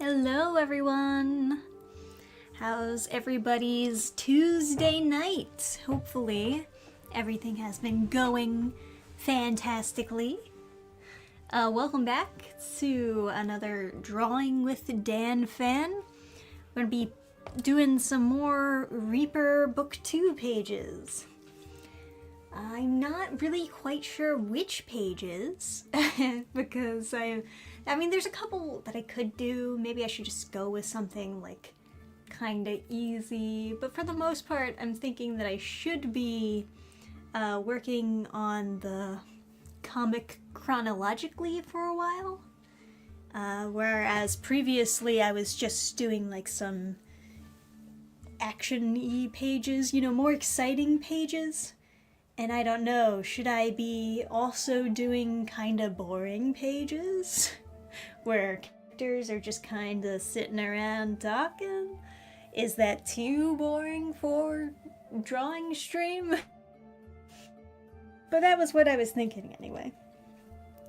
Hello everyone! How's everybody's Tuesday night? Hopefully everything has been going fantastically. Welcome back to another Drawing with Dannphan. We're going to be doing some more Reaper Book 2 pages. I'm not really quite sure which pages, because I mean, there's a couple that I could do. Maybe I should just go with something, like, kinda easy. But for the most part, I'm thinking that I should be working on the comic chronologically for a while. Whereas previously I was just doing, like, some action-y pages, you know, more exciting pages. And I don't know, should I be also doing kinda boring pages? Where characters are just kinda sitting around talking? Is that too boring for drawing stream? But that was what I was thinking anyway.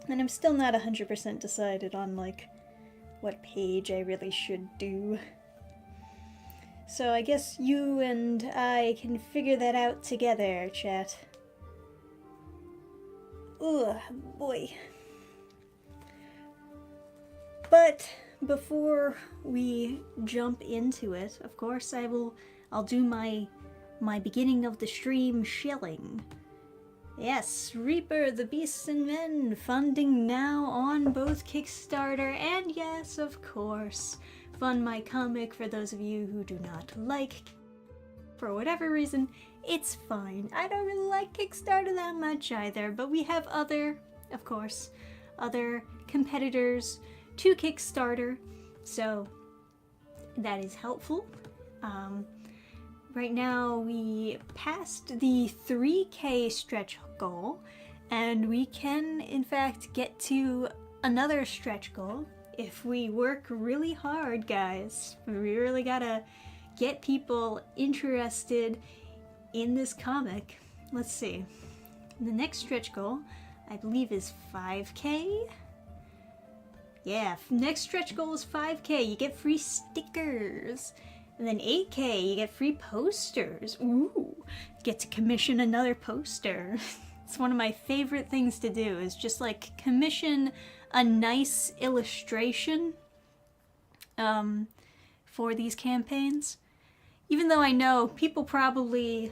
And I'm still not 100% decided on, like, what page I really should do. So I guess you and I can figure that out together, chat. Ugh, boy. But before we jump into it, of course I'll do my beginning of the stream shilling. Yes, Reaper, the Beasts and Men, funding now on both Kickstarter and, yes, of course, fund my comic for those of you who do not like, for whatever reason. It's fine. I don't really like Kickstarter that much either, but we have other competitors to Kickstarter, so that is helpful. Right now we passed the 3K stretch goal, and we can in fact get to another stretch goal if we work really hard, guys. We really gotta get people interested in this comic. Let's see. The next stretch goal, I believe, is 5K. Yeah, next stretch goal is 5K. You get free stickers. And then 8K, you get free posters. Ooh, get to commission another poster. It's one of my favorite things to do, is just like commission a nice illustration for these campaigns. Even though I know people probably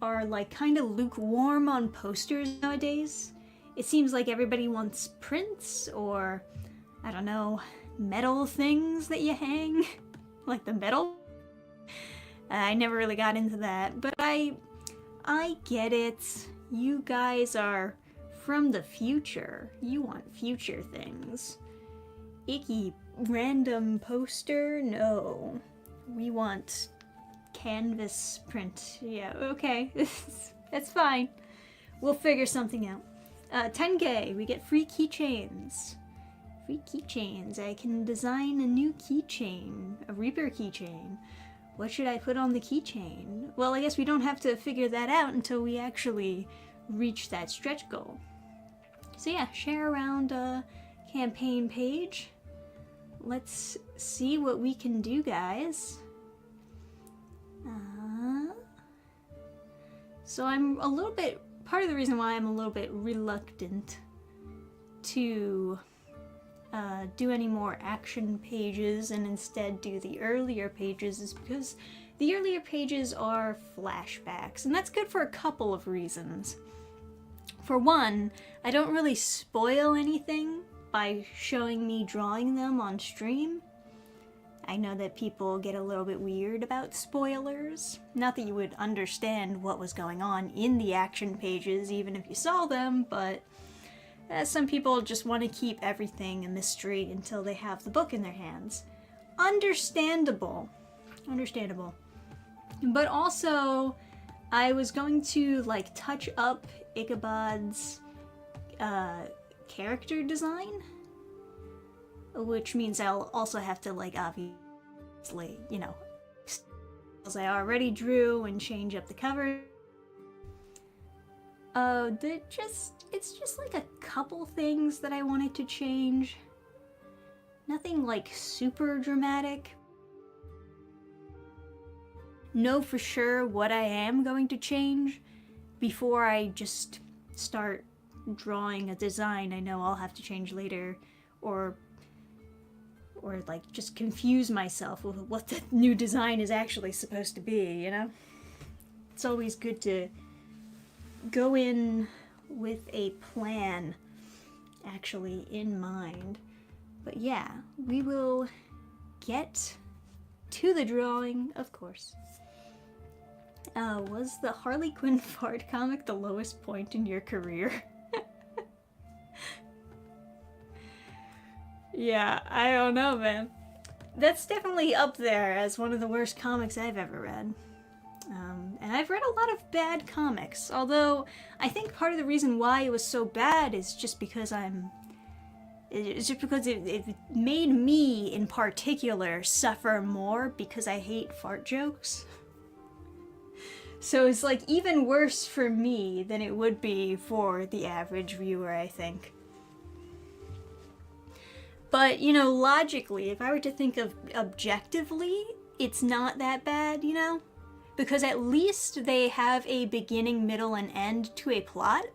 are like kind of lukewarm on posters nowadays. It seems like everybody wants prints or, I don't know, metal things that you hang. Like the metal. I never really got into that, but I get it. You guys are from the future. You want future things. Icky random poster? No. We want canvas print. Yeah, okay. That's fine. We'll figure something out. 10K, we get free keychains. Free keychains. I can design a new keychain. A Reaper keychain. What should I put on the keychain? Well, I guess we don't have to figure that out until we actually reach that stretch goal. So yeah, share around a campaign page. Let's see what we can do, guys. So I'm a little bit, part of the reason why I'm a little bit reluctant to do any more action pages and instead do the earlier pages is because the earlier pages are flashbacks, and that's good for a couple of reasons. For one, I don't really spoil anything by showing me drawing them on stream. I know that people get a little bit weird about spoilers. Not that you would understand what was going on in the action pages even if you saw them, but some people just want to keep everything a mystery until they have the book in their hands. Understandable. Understandable. But also, I was going to, like, touch up Ichabod's character design, which means I'll also have to, like, obviously, you know, as I already drew and change up the cover. It's just like a couple things that I wanted to change. Nothing like super dramatic. Know for sure what I am going to change before I just start drawing a design I know I'll have to change later, or like just confuse myself with what the new design is actually supposed to be, you know? It's always good to go in with a plan actually in mind. But yeah, we will get to the drawing, of course. Was the Harley Quinn fart comic the lowest point in your career? Yeah, I don't know, man. That's definitely up there as one of the worst comics I've ever read. And I've read a lot of bad comics, although I think part of the reason why it was so bad is just because it made me, in particular, suffer more because I hate fart jokes. So it's like even worse for me than it would be for the average viewer, I think. But, you know, logically, if I were to think of objectively, it's not that bad, you know? Because at least they have a beginning, middle, and end to a plot,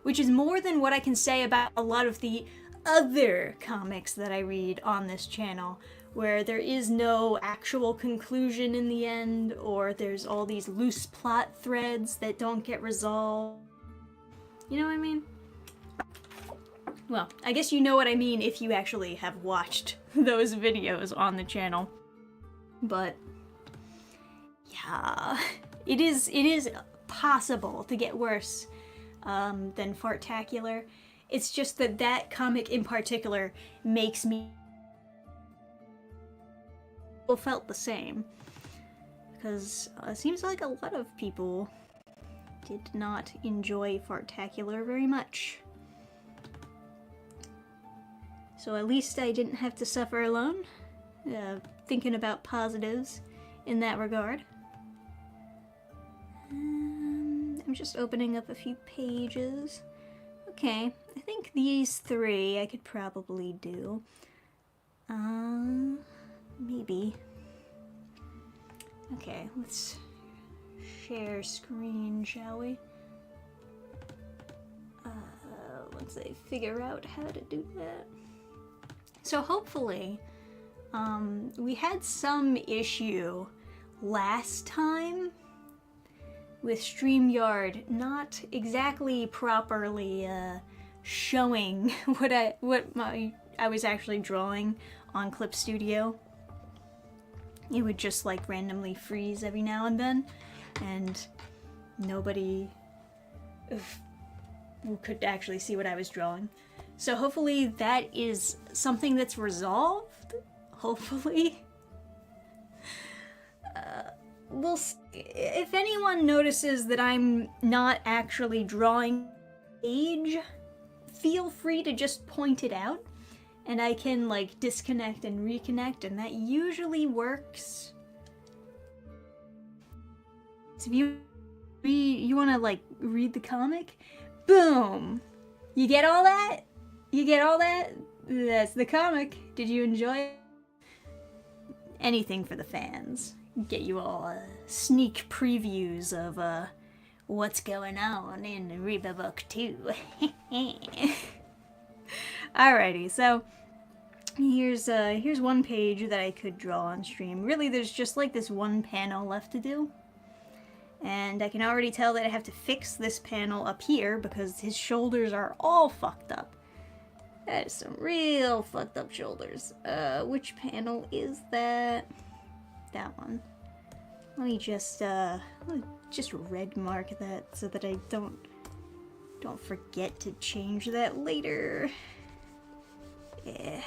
which is more than what I can say about a lot of the other comics that I read on this channel, where there is no actual conclusion in the end, or there's all these loose plot threads that don't get resolved. You know what I mean? Well, I guess you know what I mean if you actually have watched those videos on the channel. But yeah, it is possible to get worse than Fartacular. It's just that that comic in particular makes me felt the same, because it seems like a lot of people did not enjoy Fartacular very much. So at least I didn't have to suffer alone, thinking about positives in that regard. I'm just opening up a few pages. Okay, I think these three I could probably do. Maybe. Okay, let's share screen, shall we? Once I figure out how to do that. So hopefully, we had some issue last time with StreamYard not exactly properly showing what I was actually drawing on Clip Studio. It would just like randomly freeze every now and then, and nobody could actually see what I was drawing. So hopefully that is something that's resolved. Hopefully. We'll see. If anyone notices that I'm not actually drawing page, feel free to just point it out, and I can like disconnect and reconnect, and that usually works. So if you want to like read the comic, boom! You get all that? You get all that? That's the comic. Did you enjoy it? Anything for the fans. Get you all sneak previews of what's going on in Reba Book 2. Alrighty, so here's one page that I could draw on stream. Really, there's just like this one panel left to do. And I can already tell that I have to fix this panel up here because his shoulders are all fucked up. That is some real fucked up shoulders. Which panel is that? That one. Let me just red mark that so that I don't forget to change that later. Yeah.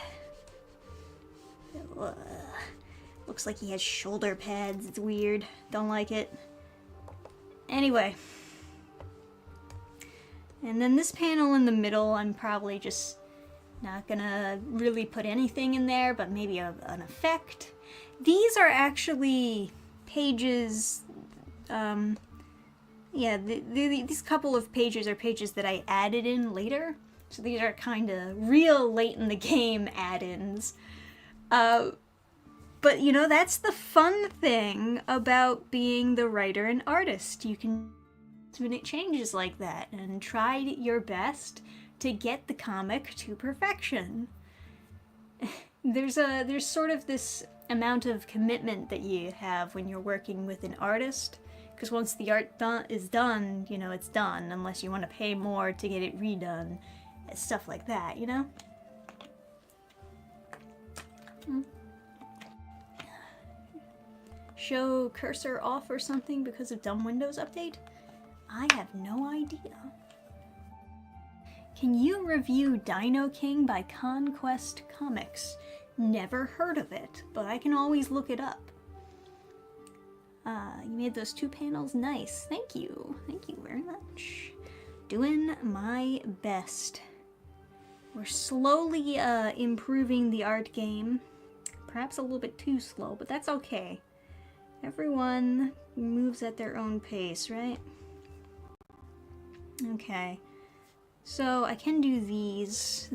Looks like he has shoulder pads. It's weird. Don't like it. Anyway. And then this panel in the middle, I'm probably just not gonna really put anything in there, but maybe an effect. These are actually pages, yeah, these couple of pages are pages that I added in later. So these are kind of real late in the game add-ins. But you know, that's the fun thing about being the writer and artist. You can minute changes like that and try your best to get the comic to perfection. There's sort of this amount of commitment that you have when you're working with an artist, because once the art is done, you know, it's done, unless you want to pay more to get it redone, stuff like that, you know? Show cursor off or something because of dumb Windows update? I have no idea. Can you review Dino King by Conquest Comics? Never heard of it, but I can always look it up. You made those 2 panels nice. Thank you. Thank you very much. Doing my best. We're slowly improving the art game. Perhaps a little bit too slow, but that's okay. Everyone moves at their own pace, right? Okay. So I can do this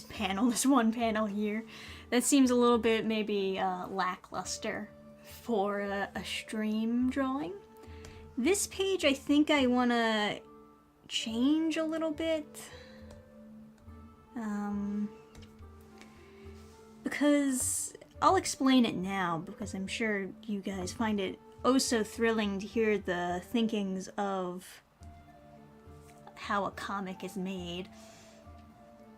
panel, this one panel here. That seems a little bit maybe lackluster for a stream drawing. This page I think I want to change a little bit. Because I'll explain it now, because I'm sure you guys find it oh so thrilling to hear the thinkings of how a comic is made.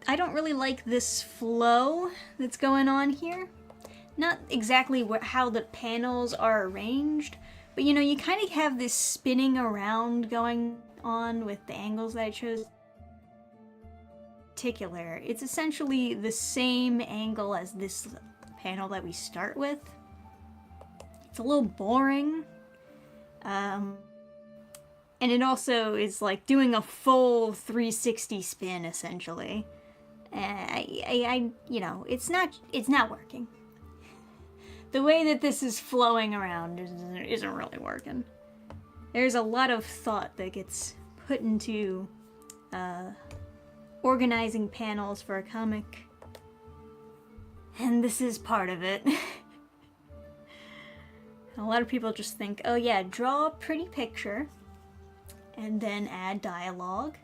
I don't really like this flow that's going on here. Not exactly how the panels are arranged, but you know, you kind of have this spinning around going on with the angles that I chose. Particular, it's essentially the same angle as this panel that we start with. It's a little boring. And it also is like doing a full 360 spin essentially. I you know, it's not working. The way that this is flowing around isn't really working. There's a lot of thought that gets put into organizing panels for a comic, and this is part of it. A lot of people just think, oh yeah, draw a pretty picture and then add dialogue,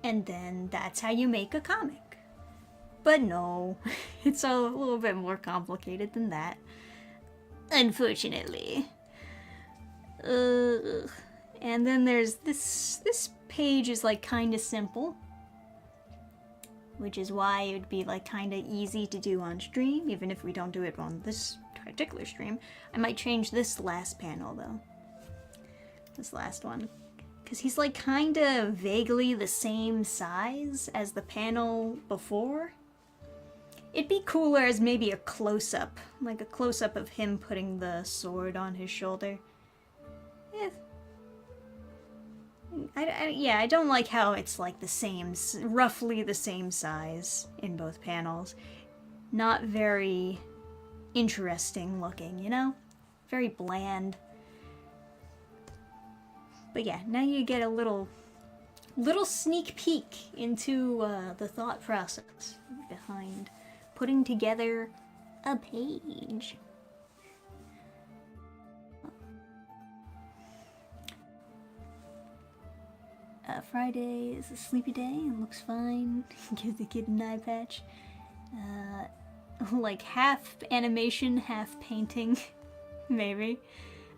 and then that's how you make a comic. But no, it's a little bit more complicated than that, unfortunately. And then there's this page is like kind of simple, which is why it would be like kind of easy to do on stream, even if we don't do it on this particular stream. I might change this last panel though. This last one. Because he's like kind of vaguely the same size as the panel before. It'd be cooler as maybe a close-up. Like a close-up of him putting the sword on his shoulder. Yeah, I don't like how it's like the same, roughly the same size in both panels. Not very interesting looking, you know? Very bland. But yeah, now you get a little sneak peek into the thought process behind putting together a page. Friday is a sleepy day and looks fine. Give the kid an eye patch. Like half animation, half painting, maybe.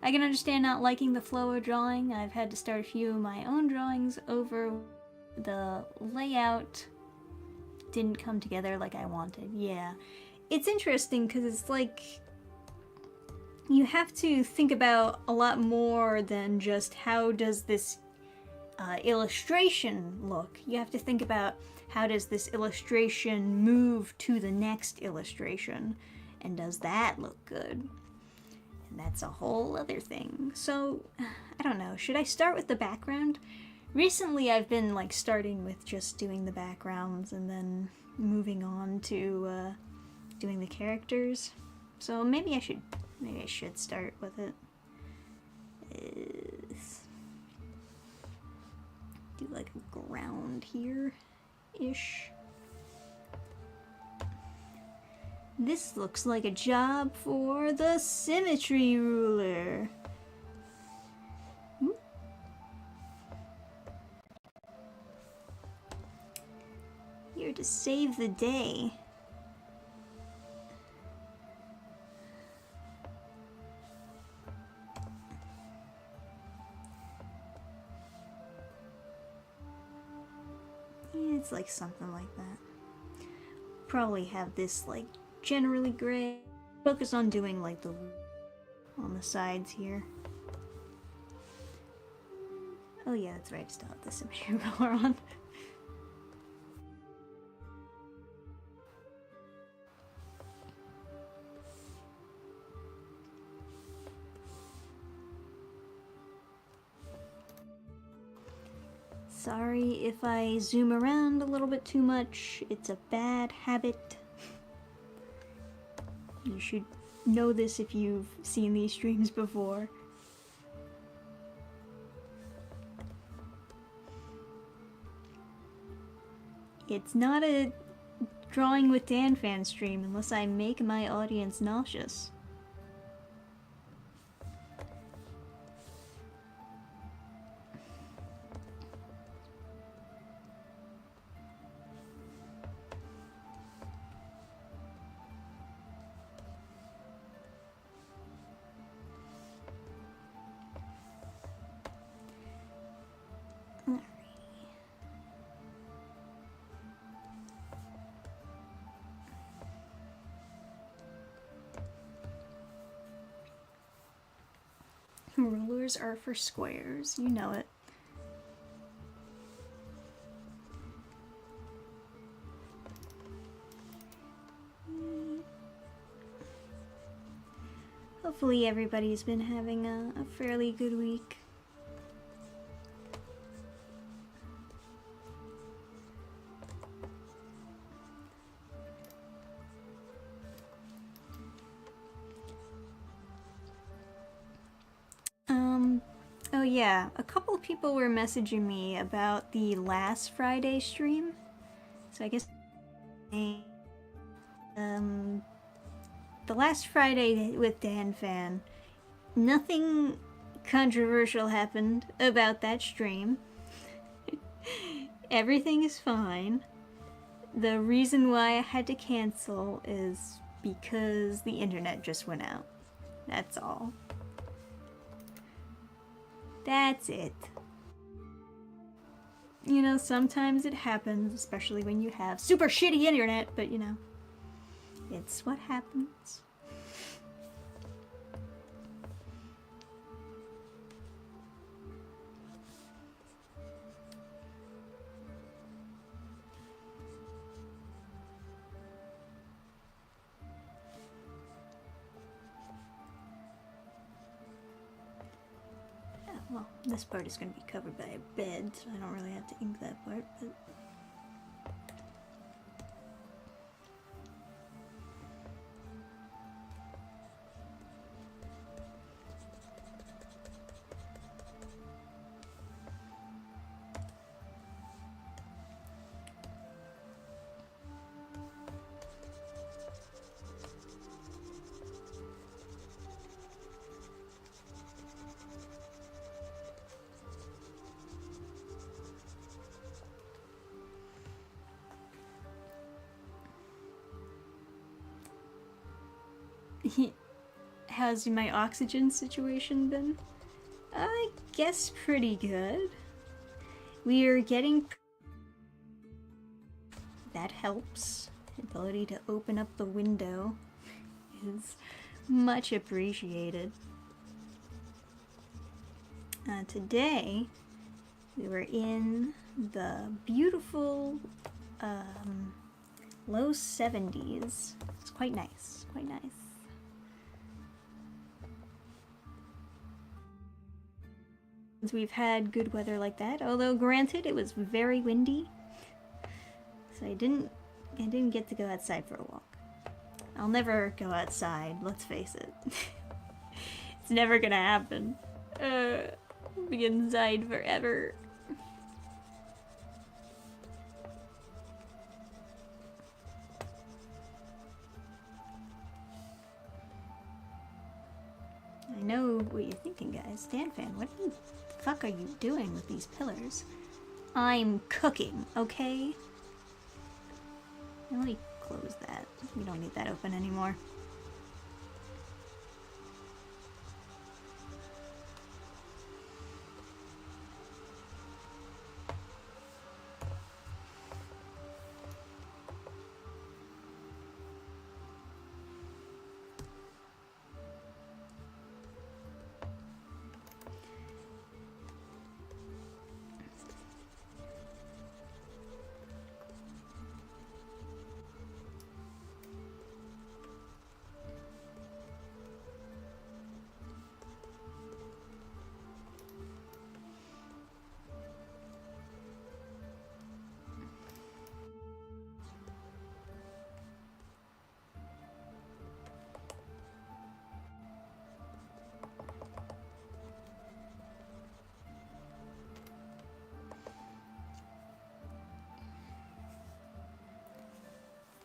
I can understand not liking the flow of drawing. I've had to start a few of my own drawings over the layout. Didn't come together like I wanted. Yeah. It's interesting because it's like you have to think about a lot more than just how does this illustration look. You have to think about how does this illustration move to the next illustration, and does that look good? And that's a whole other thing. So, I don't know, should I start with the background? Recently I've been like starting with just doing the backgrounds and then moving on to doing the characters. So maybe I should start with it. Do like a ground here ish. This looks like a job for the symmetry ruler. Here to save the day. Yeah, it's like something like that. Probably have this like generally gray. Focus on doing like the on the sides here. Oh yeah, that's right, still have the symmetry roller on. Sorry if I zoom around a little bit too much. It's a bad habit. You should know this if you've seen these streams before. It's not a drawing with Dannphan stream unless I make my audience nauseous. Rulers are for squares, you know it. Hopefully everybody's been having a fairly good week. Oh yeah, a couple of people were messaging me about the last Friday stream. So I guess the last Friday with Dannphan, nothing controversial happened about that stream. Everything is fine. The reason why I had to cancel is because the internet just went out. That's all. That's it. You know, sometimes it happens, especially when you have super shitty internet, but you know, it's what happens. Well, this part is going to be covered by a bed, so I don't really have to ink that part, but... How's my oxygen situation been? I guess pretty good. We are getting... That helps. The ability to open up the window is much appreciated. Today, we were in the beautiful low 70s. It's quite nice, quite nice. We've had good weather like that, although granted it was very windy, so I didn't get to go outside for a walk. I'll never go outside, let's face it. It's never gonna happen. I'll be inside forever. know what you're thinking, guys. Dannphan, what the fuck are you doing with these pillars? I'm cooking, okay? Let me close that. We don't need that open anymore.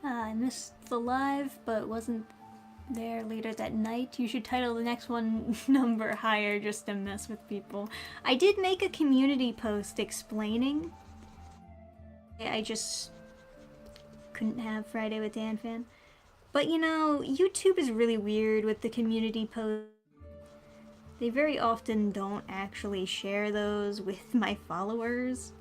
I missed the live, but wasn't there later that night. You should title the next one number higher just to mess with people. I did make a community post explaining. I just couldn't have Friday with Dannphan. But you know, YouTube is really weird with the community post. They very often don't actually share those with my followers.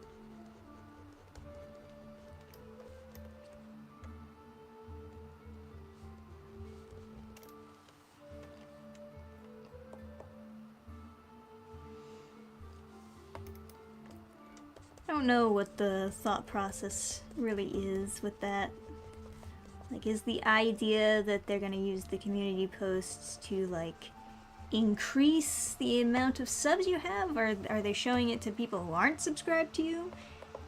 I don't know what the thought process really is with that. Like, is the idea that they're gonna use the community posts to, like, increase the amount of subs you have? Or are they showing it to people who aren't subscribed to you?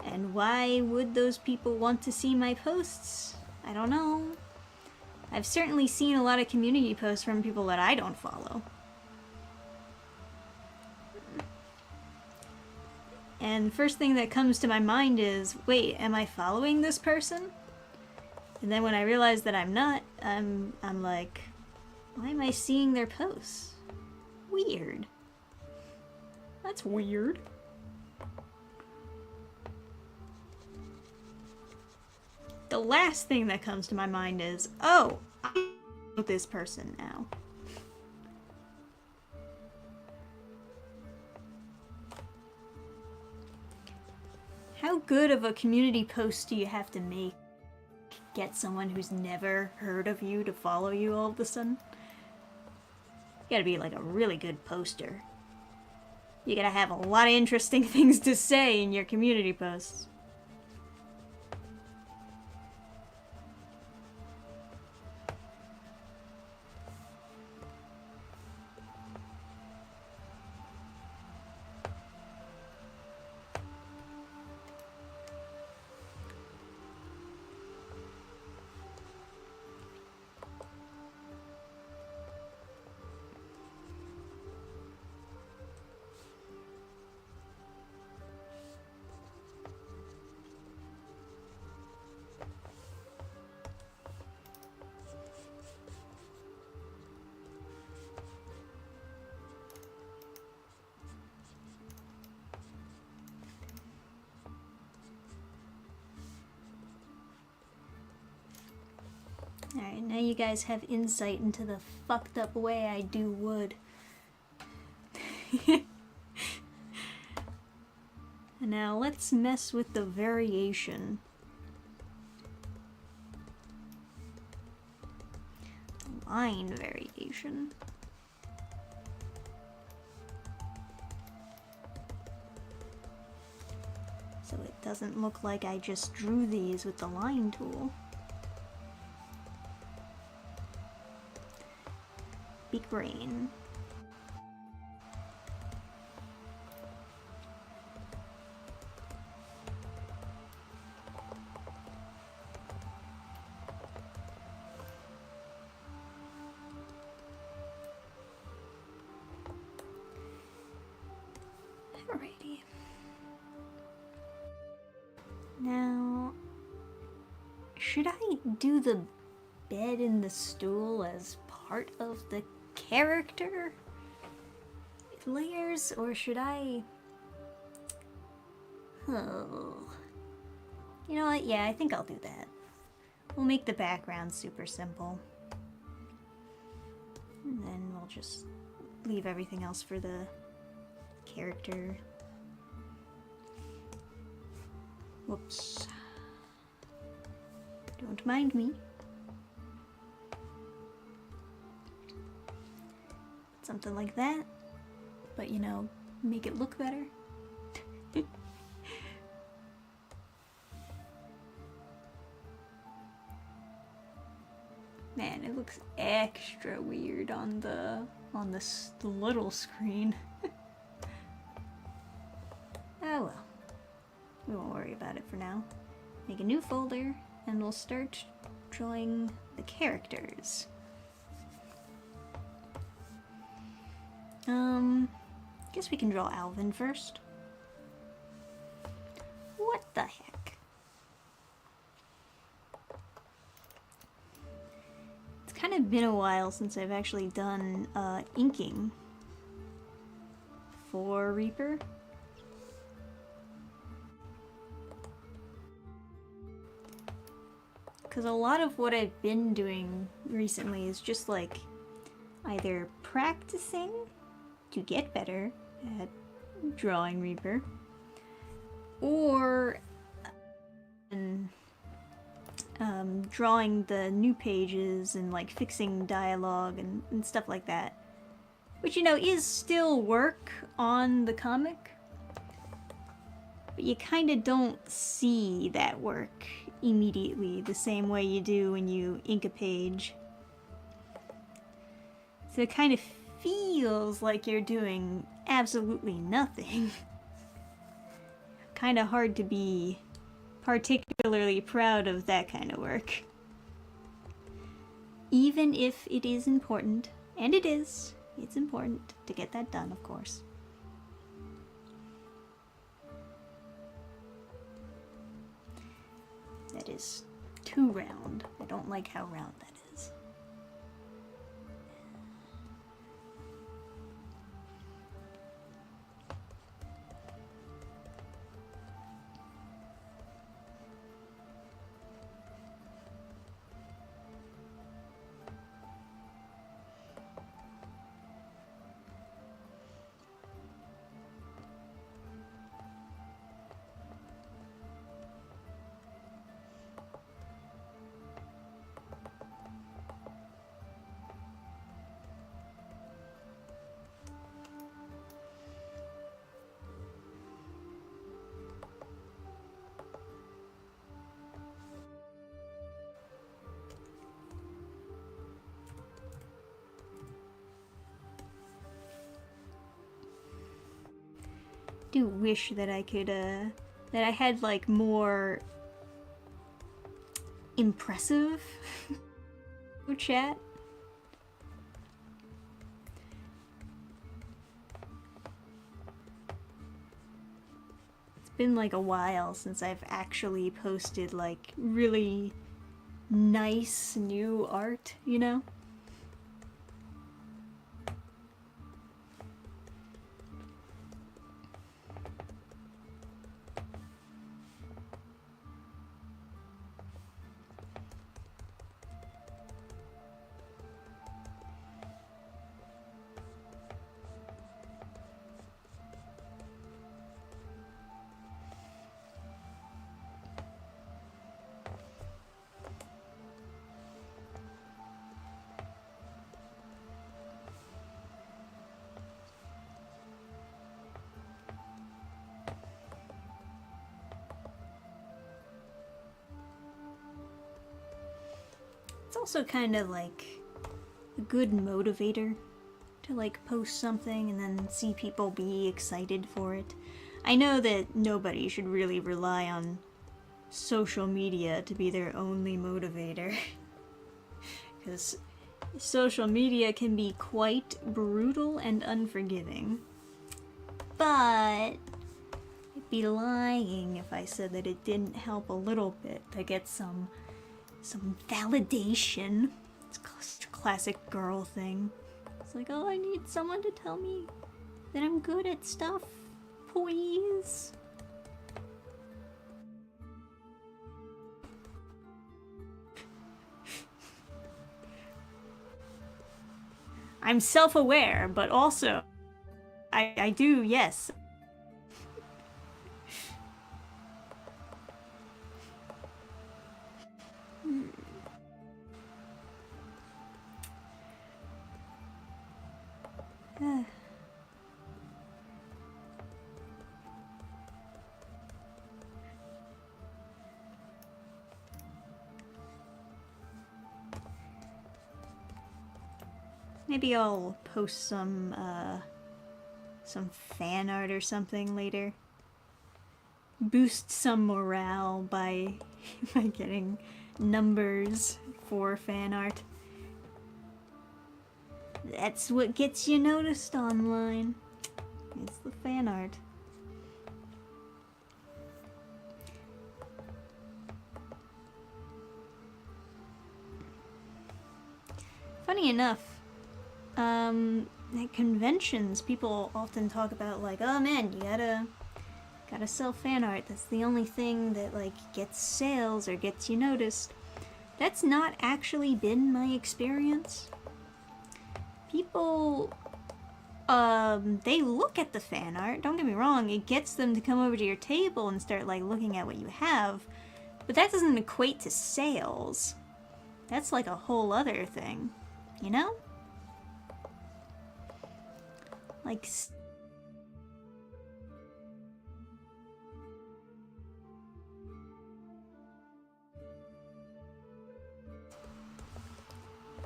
And why would those people want to see my posts? I don't know. I've certainly seen a lot of community posts from people that I don't follow. And first thing that comes to my mind is, wait, am I following this person? And then when I realize that I'm not, I'm like, why am I seeing their posts? Weird. That's weird. The last thing that comes to my mind is, oh, I know this person now. How good of a community post do you have to make? Get someone who's never heard of you to follow you all of a sudden? You gotta be like a really good poster. You gotta have a lot of interesting things to say in your community posts. Alright, now you guys have insight into the fucked up way I do wood. And now let's mess with the variation. Line variation. So it doesn't look like I just drew these with the line tool. Big brain. Alrighty. Now, should I do the bed and the stool as part of the character? layers, or should I... Oh. You know what? Yeah, I think I'll do that. We'll make the background super simple. And then we'll just leave everything else for the character. Whoops. Don't mind me. Something like that. But, you know, make it look better. Man, it looks extra weird on the little screen. Oh well. We won't worry about it for now. Make a new folder, and we'll start drawing the characters. Guess we can draw Alvin first. What the heck? It's kind of been a while since I've actually done inking for Reaper. Because a lot of what I've been doing recently is just like either practicing to get better at drawing Reaper, or drawing the new pages and like fixing dialogue and stuff like that. Which, you know, is still work on the comic, but you kind of don't see that work immediately the same way you do when you ink a page. So it kind of feels like you're doing absolutely nothing. Kind of hard to be particularly proud of that kind of work. Even if it is important, and it is, it's important to get that done, of course. That is too round. I don't like how round that is. Do wish that I could, that I had like more impressive chat. It's been like a while since I've actually posted like really nice new art, you know? It's also kind of like a good motivator to like post something and then see people be excited for it. I know that nobody should really rely on social media to be their only motivator, because social media can be quite brutal and unforgiving. But I'd be lying if I said that it didn't help a little bit to get some validation. It's such a classic girl thing. It's like, oh, I need someone to tell me that I'm good at stuff, please. I'm self-aware, but also, I do, yes. Maybe I'll post some fan art or something later. Boost some morale by getting numbers for fan art. That's what gets you noticed online. It's the fan art. Funny enough, at conventions, people often talk about like, oh man, you gotta sell fan art. That's the only thing that like gets sales or gets you noticed. That's not actually been my experience. People, they look at the fan art. Don't get me wrong, it gets them to come over to your table and start like looking at what you have, but that doesn't equate to sales. That's like a whole other thing, you know? Like,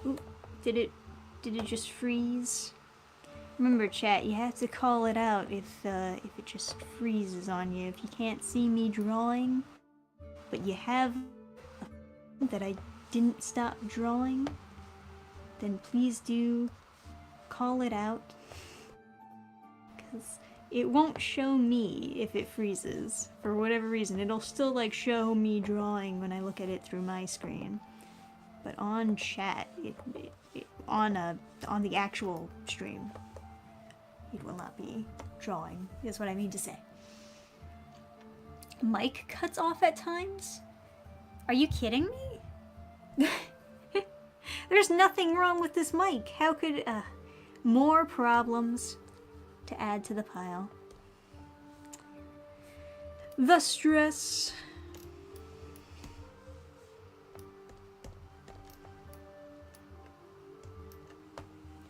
ooh, did it just freeze? Remember, chat, you have to call it out if it just freezes on you. If you can't see me drawing, but you have a that I didn't stop drawing, then please do call it out. Because it won't show me if it freezes. For whatever reason, it'll still like show me drawing when I look at it through my screen. But on chat, on the actual stream, it will not be drawing, is what I mean to say. Mic cuts off at times? Are you kidding me? There's nothing wrong with this mic. How could, more problems to add to the pile. The stress.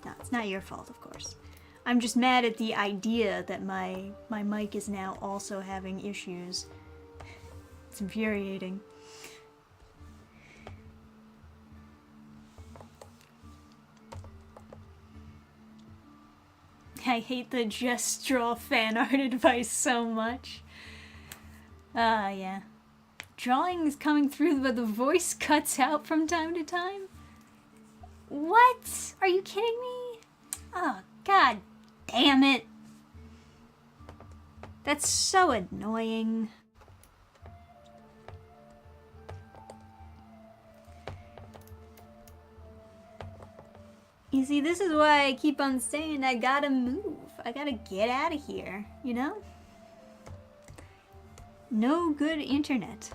No, it's not your fault, of course. I'm just mad at the idea that my mic is now also having issues. It's infuriating. I hate the just draw fan art advice so much. Yeah. Drawing is coming through, but the voice cuts out from time to time? What? Are you kidding me? Oh, god damn it. That's so annoying. You see, this is why I keep on saying I gotta move. I gotta get out of here, you know? No good internet.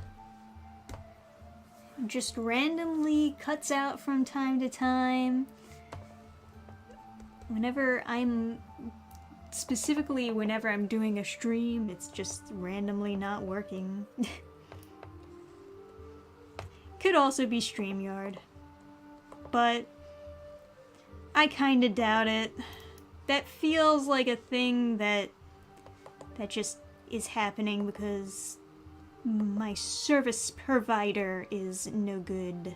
Just randomly cuts out from time to time. Whenever I'm doing a stream, it's just randomly not working. Could also be StreamYard. But I kinda doubt it. That feels like a thing that just is happening because my service provider is no good.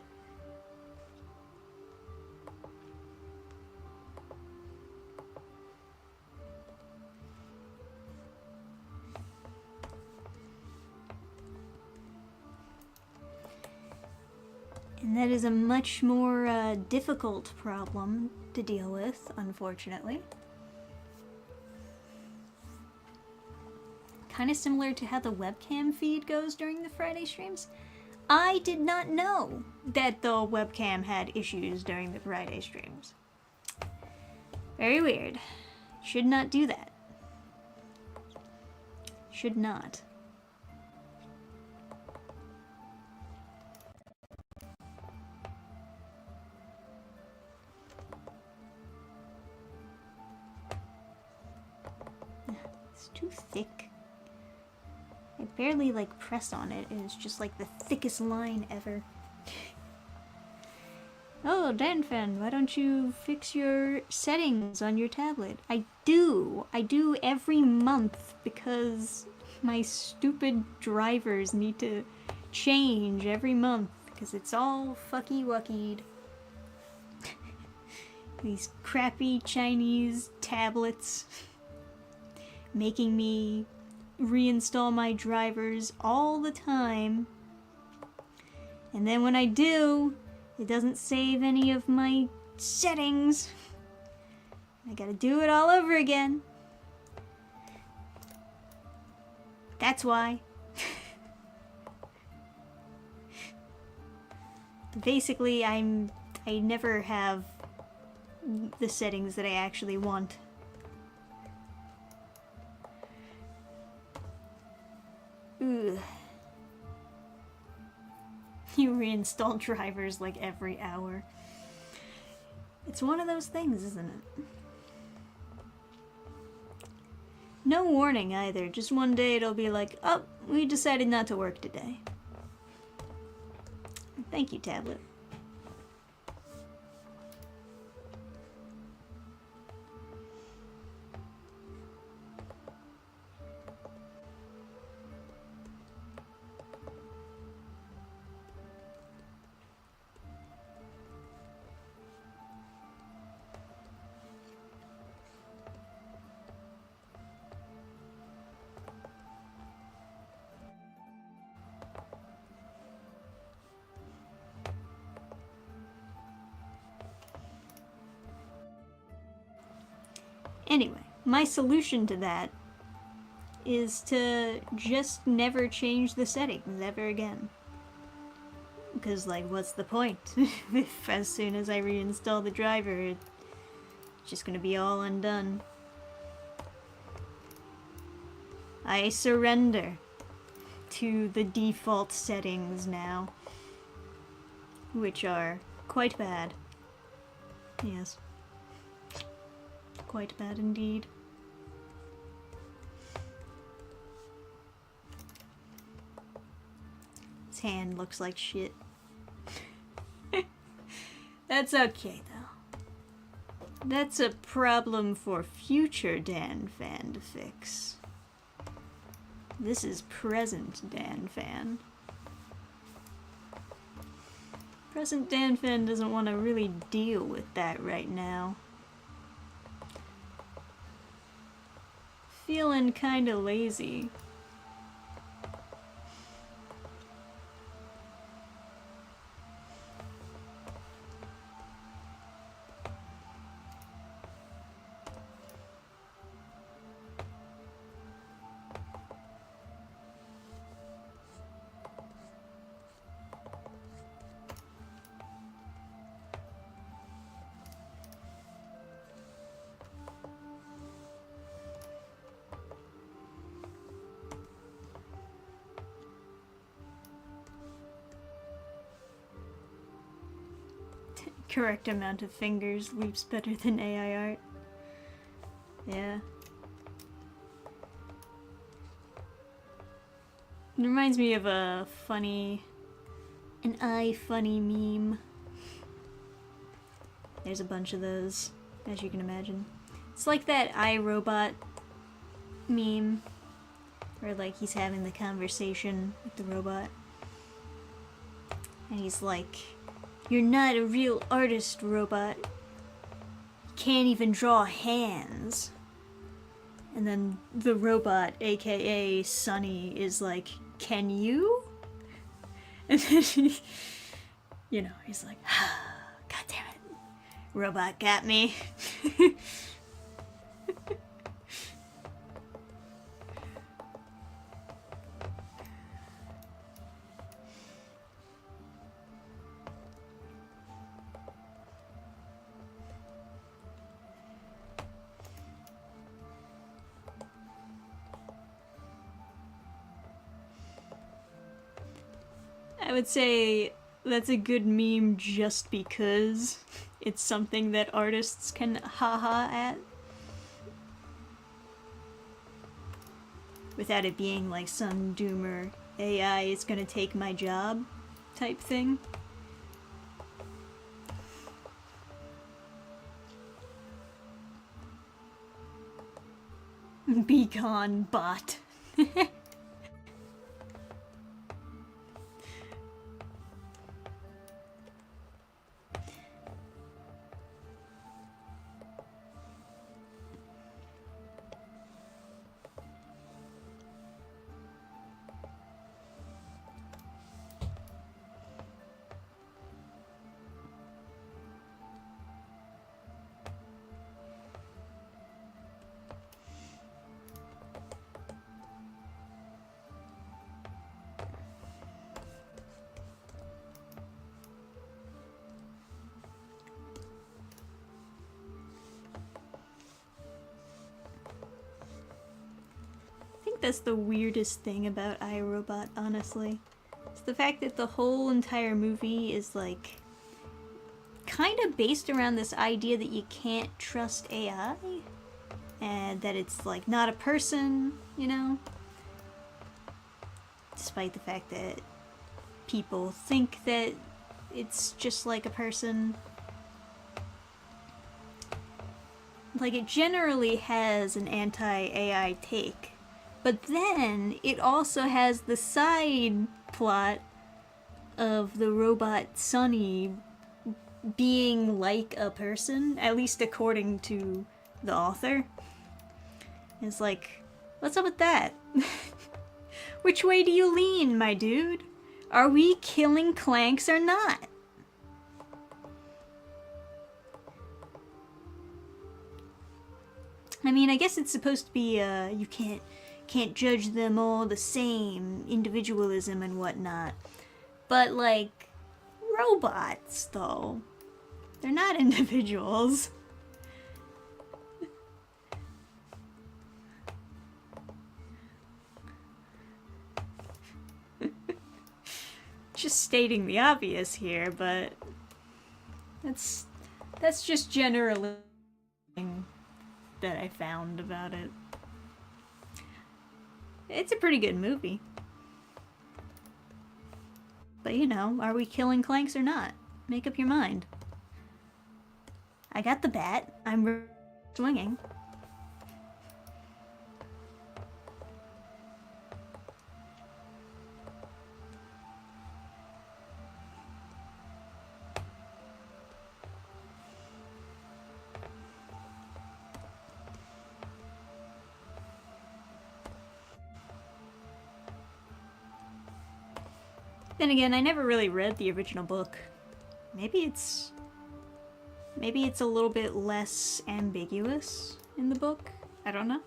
And that is a much more difficult problem to deal with, unfortunately. Kind of similar to how the webcam feed goes during the Friday streams. I did not know that the webcam had issues during the Friday streams. Very weird. Should not do that. should not. It's too thick. I barely like press on it, and it's just like the thickest line ever. Oh, Dannphan, why don't you fix your settings on your tablet? I do every month because my stupid drivers need to change every month because it's all fucky-wuckied. These crappy Chinese tablets making me reinstall my drivers all the time. And then when I do, it doesn't save any of my settings. I gotta do it all over again. That's why. Basically, I never have the settings that I actually want. Ugh. You reinstall drivers like every hour. It's one of those things, isn't it? No warning either. Just one day it'll be like, oh, we decided not to work today. Thank you, tablet. Anyway, my solution to that is to just never change the settings ever again. Because, like, what's the point? If as soon as I reinstall the driver, it's just gonna be all undone. I surrender to the default settings now, which are quite bad. Yes. Quite bad indeed. His hand looks like shit. That's okay though. That's a problem for future Dannphan to fix. This is present Dannphan. Present Dannphan doesn't want to really deal with that right now. Feeling kinda lazy. Correct amount of fingers leaps better than AI art. Yeah. It reminds me of a funny... an funny meme. There's a bunch of those, as you can imagine. It's like that iRobot meme, where like he's having the conversation with the robot. And he's like, "You're not a real artist, robot. You can't even draw hands." And then the robot, aka Sunny, is like, "Can you?" And then he, you know, he's like, "God damn it. Robot got me." I would say that's a good meme just because it's something that artists can haha at. Without it being like some doomer AI is gonna take my job type thing. Be gone, bot. That's the weirdest thing about iRobot, honestly. It's the fact that the whole entire movie is like kind of based around this idea that you can't trust AI and that it's like not a person, you know? Despite the fact that people think that it's just like a person. Like, it generally has an anti-AI take. But then it also has the side plot of the robot Sunny being like a person, at least according to the author. It's like, what's up with that? Which way do you lean, my dude? Are we killing Clanks or not? I mean, I guess it's supposed to be, you can't judge them all the same, individualism and whatnot. But, like, robots, though. They're not individuals. Just stating the obvious here, but that's just generally that I found about it. It's a pretty good movie. But you know, are we killing Clanks or not? Make up your mind. I got the bat. I'm swinging. Then again, I never really read the original book. Maybe it's a little bit less ambiguous in the book. I don't know.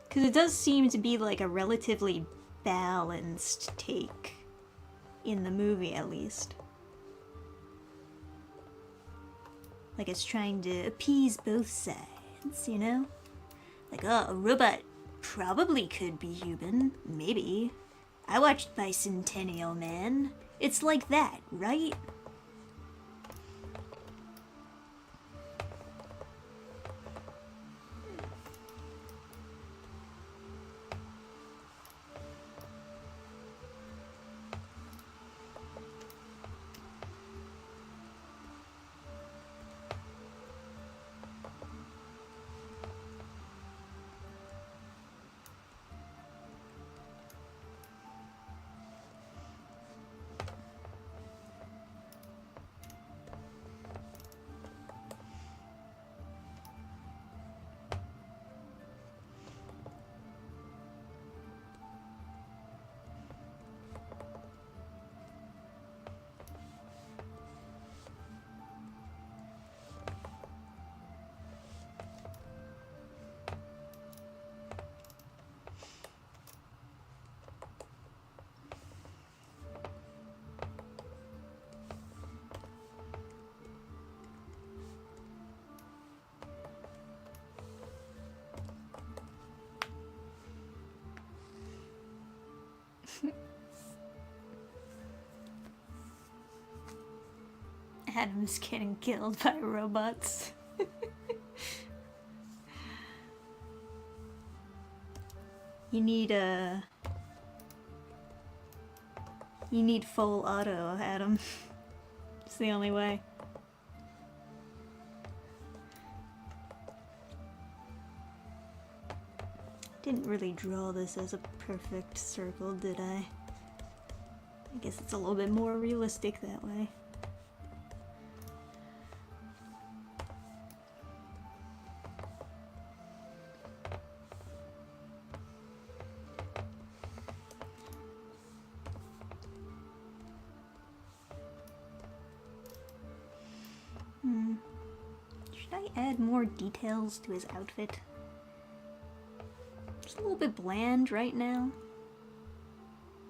Because it does seem to be like a relatively balanced take in the movie, at least. Like it's trying to appease both sides, you know? Like, oh, a robot probably could be human. Maybe. I watched Bicentennial Man. It's like that, right? Adam's getting killed by robots. You need full auto, Adam. It's the only way. Didn't really draw this as a perfect circle, did I? I guess it's a little bit more realistic that way. Should I add more details to his outfit? It's a little bit bland right now.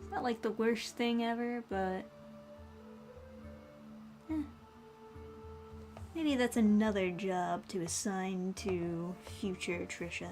It's not like the worst thing ever, but... maybe that's another job to assign to future Trisha.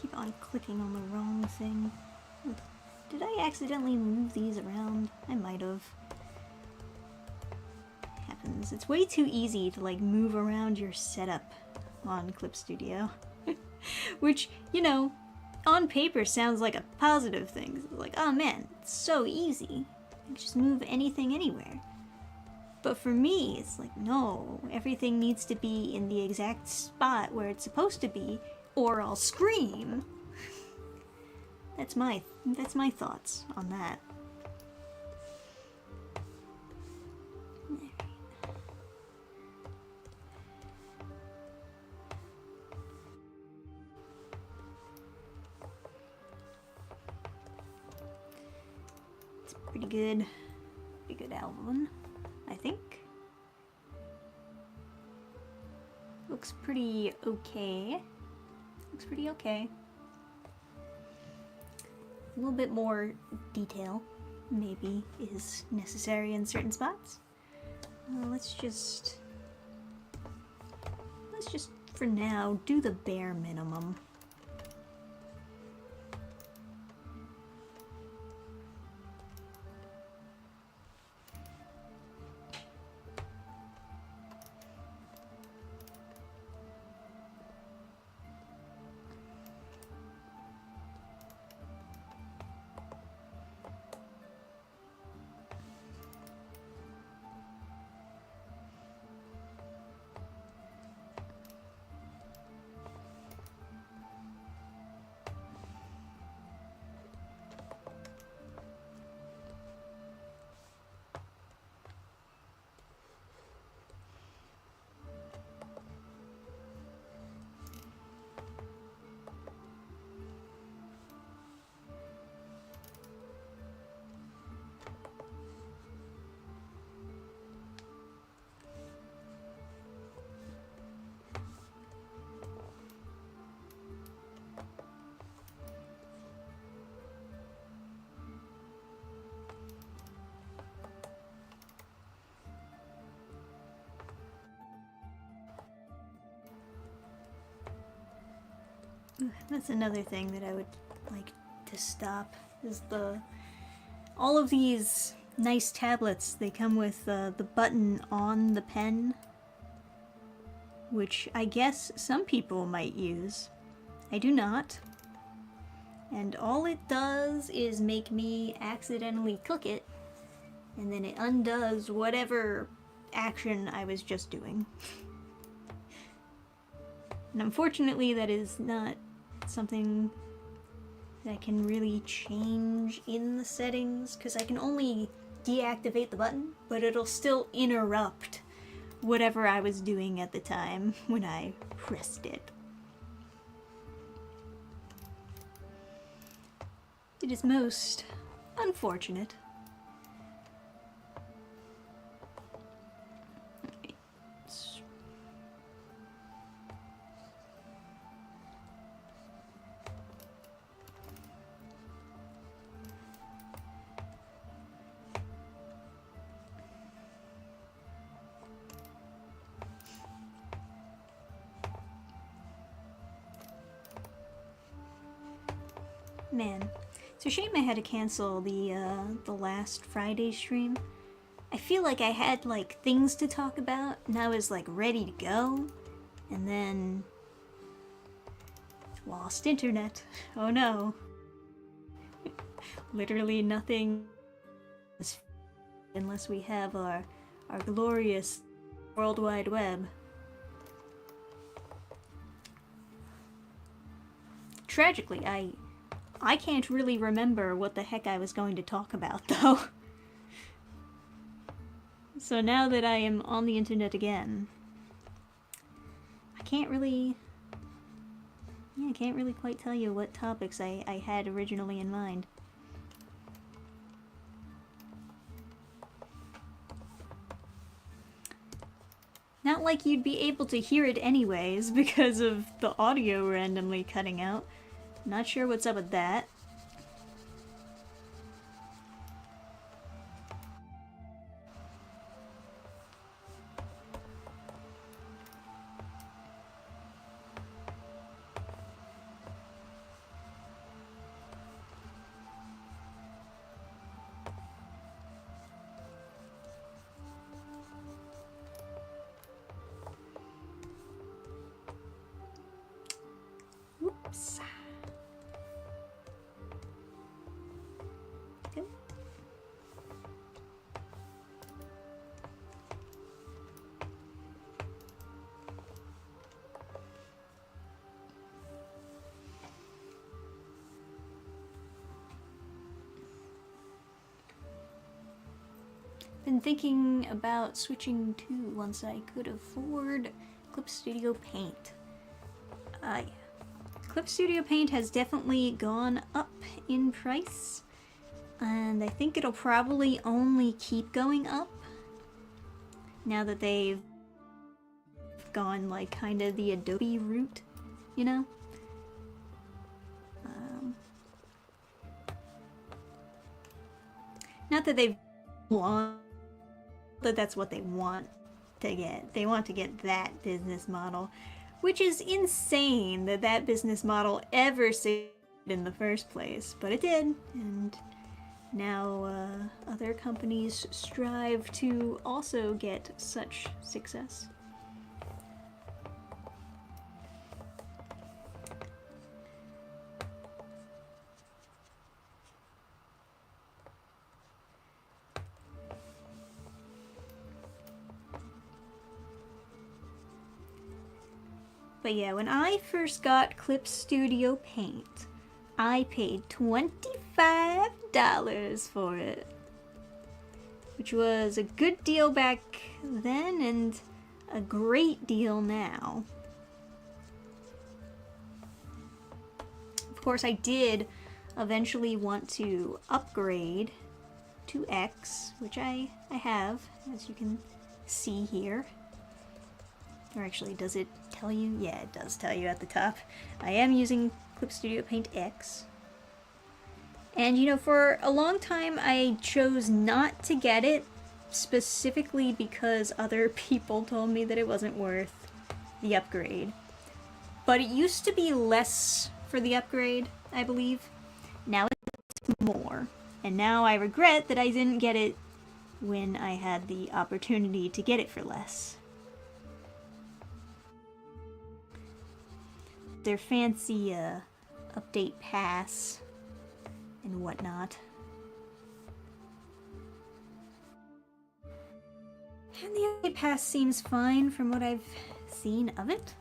Keep on clicking on the wrong thing. Did I accidentally move these around? I might have. Happens. It's way too easy to like move around your setup on Clip Studio. Which, you know, on paper sounds like a positive thing. It's like, oh man, it's so easy. I can just move anything anywhere. But for me, it's like, no, everything needs to be in the exact spot where it's supposed to be, or I'll scream. That's my thoughts on that. It's pretty good album, I think. Looks pretty okay. Looks pretty okay. A little bit more detail maybe is necessary in certain spots. Let's just for now do the bare minimum. That's another thing that I would like to stop, is all of these nice tablets, they come with the button on the pen, which I guess some people might use. I do not. And all it does is make me accidentally click it, and then it undoes whatever action I was just doing. And unfortunately, that is not something that I can really change in the settings, because I can only deactivate the button, but it'll still interrupt whatever I was doing at the time when I pressed it. It is most unfortunate. Man, it's a shame I had to cancel the last Friday stream. I feel like I had like things to talk about and I was like ready to go, and then lost internet. Oh no. Literally nothing unless we have our glorious World Wide Web. Tragically, I can't really remember what the heck I was going to talk about, though. So now that I am on the internet again, I can't really quite tell you what topics I had originally in mind. Not like you'd be able to hear it anyways because of the audio randomly cutting out. Not sure what's up with that. Whoops. Been thinking about switching to, once I could afford, Clip Studio Paint. Yeah. Clip Studio Paint has definitely gone up in price, and I think it'll probably only keep going up now that they've gone like kind of the Adobe route, you know? Not that they've won, but that's what they want to get. They want to get that business model, which is insane that that business model ever succeeded in the first place, but it did, and now other companies strive to also get such success. But yeah, when I first got Clip Studio Paint, I paid $25 for it, which was a good deal back then and a great deal now. Of course, I did eventually want to upgrade to X, which I have, as you can see here. Or actually, does it tell you? Yeah, it does tell you at the top. I am using Clip Studio Paint X. And you know, for a long time I chose not to get it, specifically because other people told me that it wasn't worth the upgrade. But it used to be less for the upgrade, I believe. Now it's more. And now I regret that I didn't get it when I had the opportunity to get it for less. Their fancy update pass and whatnot. And the update pass seems fine from what I've seen of it.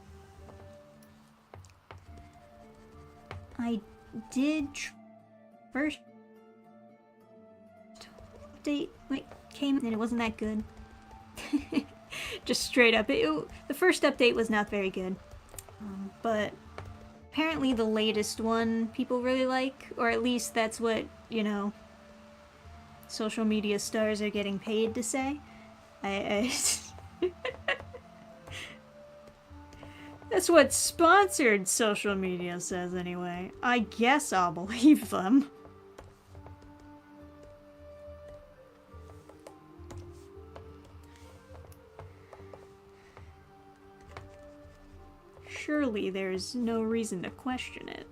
I did first update came and it wasn't that good. Just straight up, the first update was not very good. But apparently the latest one people really like, or at least that's what, you know, social media stars are getting paid to say. That's what sponsored social media says anyway. I guess I'll believe them. Surely there's no reason to question it.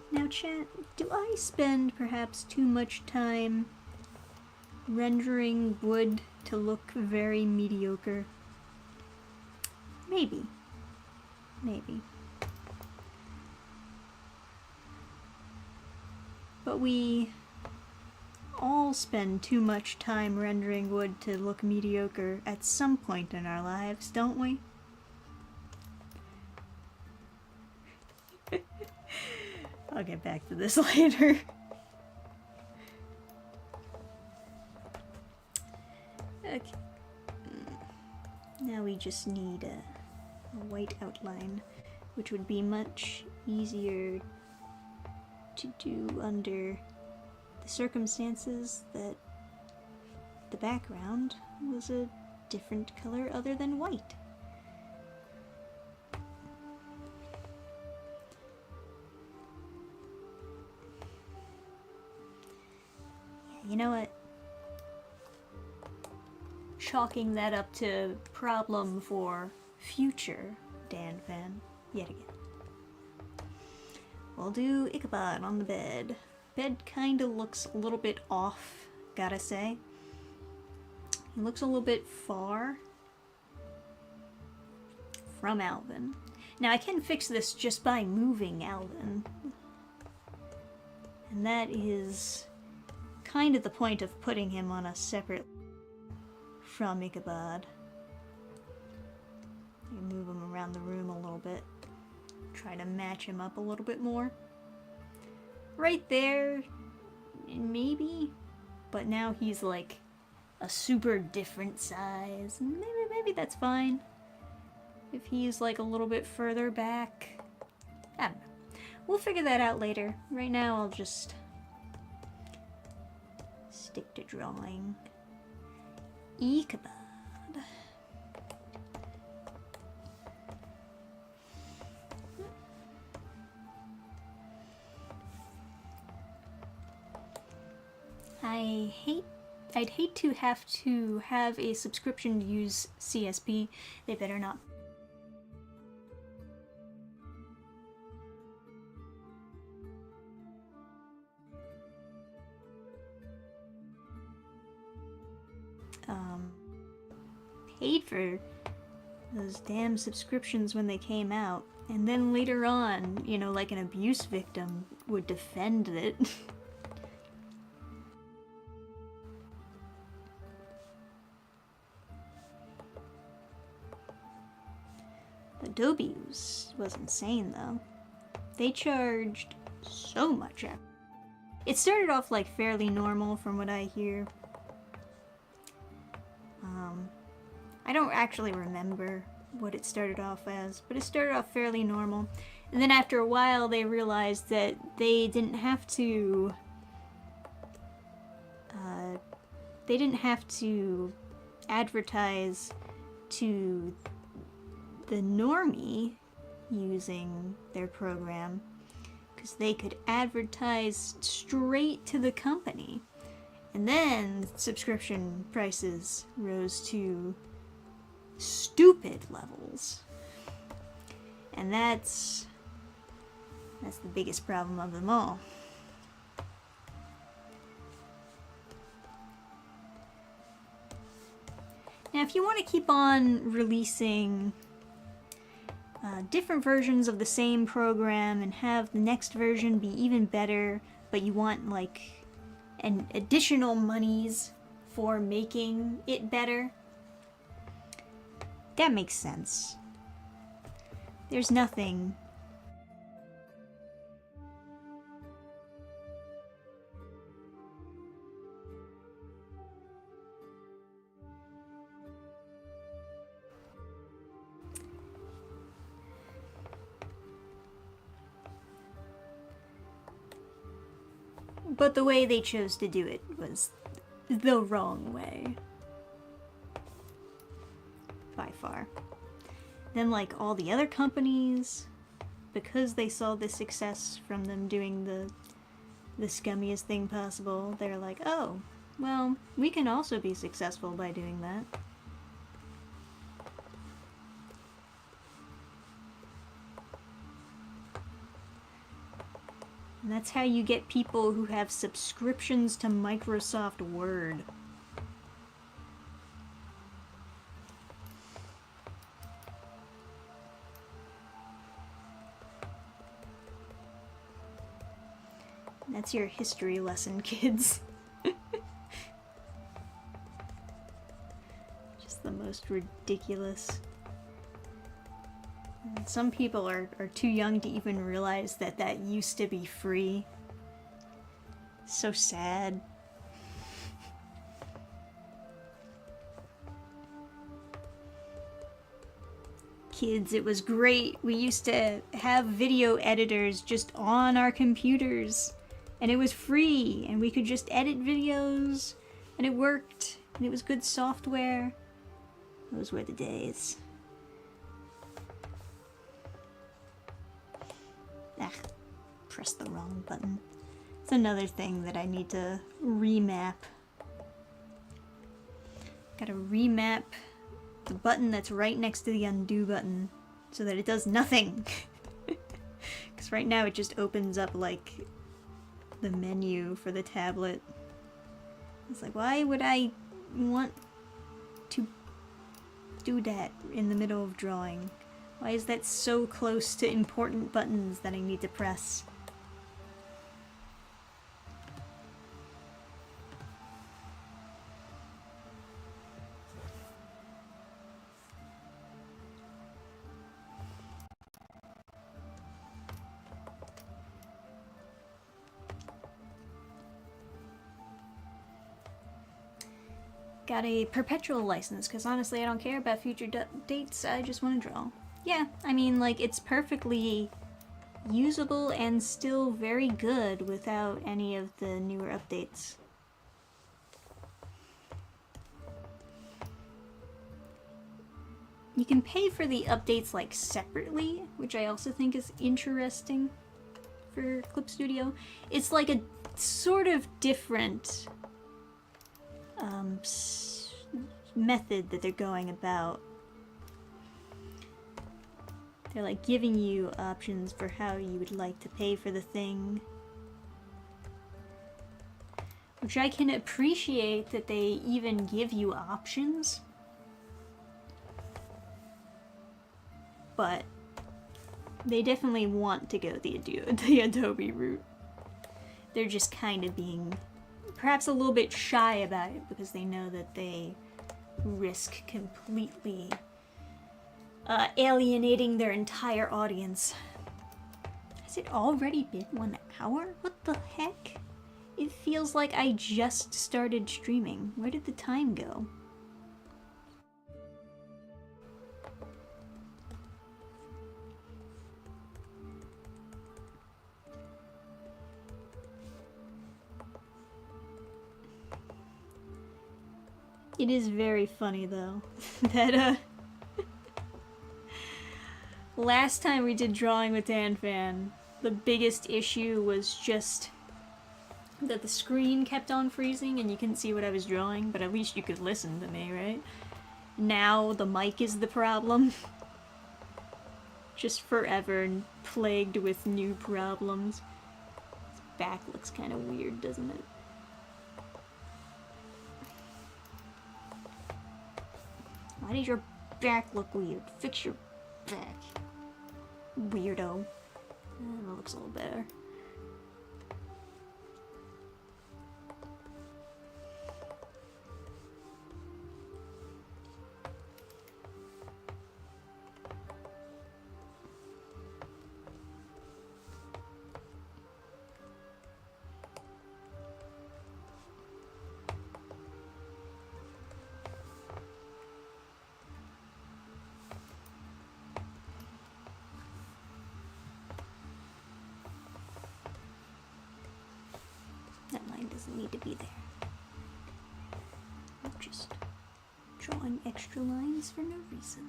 Now chat, do I spend perhaps too much time rendering wood to look very mediocre? Maybe. Maybe. But we all spend too much time rendering wood to look mediocre at some point in our lives, don't we? I'll get back to this later. Okay. Now we just need a white outline, which would be much easier to do under the circumstances that the background was a different color other than white. Yeah, you know what? Chalking that up to problem for future Dannphan yet again. We'll do Ichabod on the bed. Bed kinda looks a little bit off, gotta say. He looks a little bit far from Alvin. Now I can fix this just by moving Alvin. And that is kind of the point of putting him on a separate from Ichabod. You move him around the room a little bit. Try to match him up a little bit more. Right there, maybe, but now he's like a super different size. Maybe that's fine. If he's like a little bit further back, I don't know. We'll figure that out later. Right now, I'll just stick to drawing Ichabod. I'd hate to have a subscription to use CSP. They better not. Paid for those damn subscriptions when they came out, and then later on, you know, like an abuse victim would defend it. Adobe was insane though. They charged so much. It started off like fairly normal from what I hear. I don't actually remember what it started off as, but it started off fairly normal. And then after a while they realized that they didn't have to advertise to the normie using their program, because they could advertise straight to the company. And then subscription prices rose to stupid levels. And that's the biggest problem of them all. Now, if you want to keep on releasing different versions of the same program and have the next version be even better, but you want like an additional monies for making it better, that makes sense. There's nothing but the way they chose to do it was the wrong way. By far. Then, like, all the other companies, because they saw the success from them doing the scummiest thing possible, they're like, oh, well, we can also be successful by doing that. And that's how you get people who have subscriptions to Microsoft Word. That's your history lesson, kids. Just the most ridiculous. And some people are too young to even realize that that used to be free. So sad. Kids, it was great. We used to have video editors just on our computers. And it was free, and we could just edit videos, and it worked, and it was good software. Those were the days. Ah, pressed the wrong button. It's another thing that I need to remap. Gotta remap the button that's right next to the undo button so that it does nothing. Because right now it just opens up like the menu for the tablet. It's like, why would I want to do that in the middle of drawing? Why is that so close to important buttons that I need to press? Got a perpetual license, because honestly I don't care about future dates, I just want to draw. Yeah, I mean, like, it's perfectly usable and still very good without any of the newer updates. You can pay for the updates, like, separately, which I also think is interesting for Clip Studio. It's like a sort of different method that they're going about. They're like giving you options for how you would like to pay for the thing, which I can appreciate that they even give you options, but they definitely want to go the Adobe route. They're just kind of being perhaps a little bit shy about it because they know that they risk completely alienating their entire audience. Has it already been 1 hour? What the heck? It feels like I just started streaming. Where did the time go? It is very funny though that last time we did drawing with Dannphan, the biggest issue was just that the screen kept on freezing and you couldn't see what I was drawing, but at least you could listen to me, right? Now the mic is the problem. Just forever plagued with new problems. His back looks kind of weird, doesn't it? Why does your back look weird? Fix your back. Weirdo. That looks a little better. That line doesn't need to be there. I'm just drawing extra lines for no reason.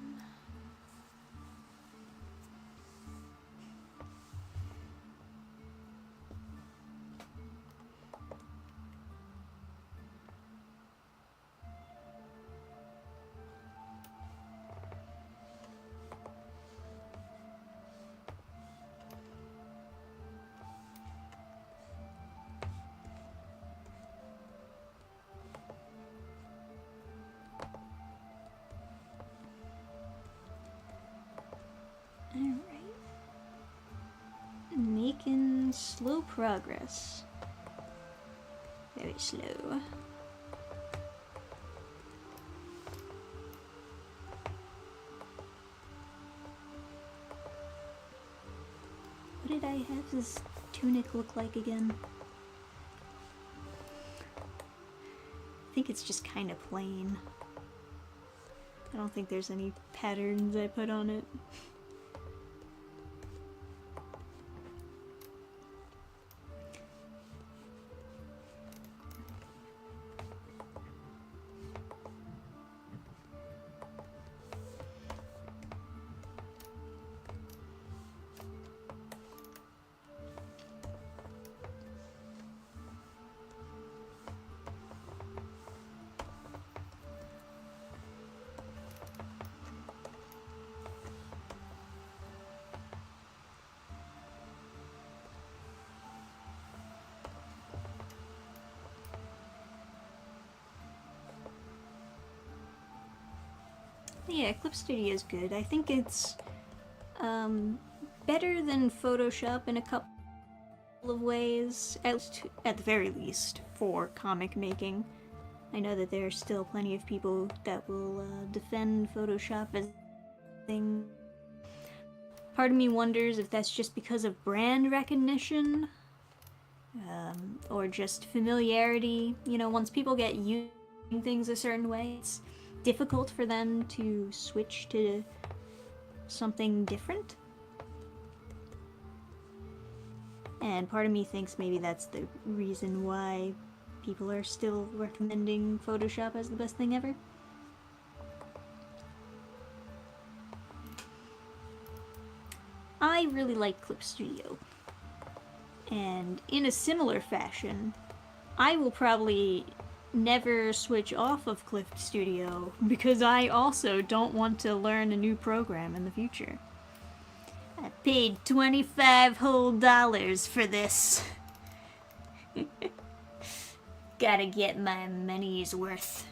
Alright. Making slow progress. Very slow. What did I have his tunic look like again? I think it's just kind of plain. I don't think there's any patterns I put on it. Yeah, Clip Studio is good. I think it's better than Photoshop in a couple of ways, at the very least, for comic making. I know that there are still plenty of people that will defend Photoshop as a thing. Part of me wonders if that's just because of brand recognition, or just familiarity. You know, once people get used to doing things a certain way, it's difficult for them to switch to something different. And part of me thinks maybe that's the reason why people are still recommending Photoshop as the best thing ever. I really like Clip Studio. And in a similar fashion, I will probably never switch off of Clip Studio because I also don't want to learn a new program in the future. I paid $25 whole for this. Gotta get my money's worth.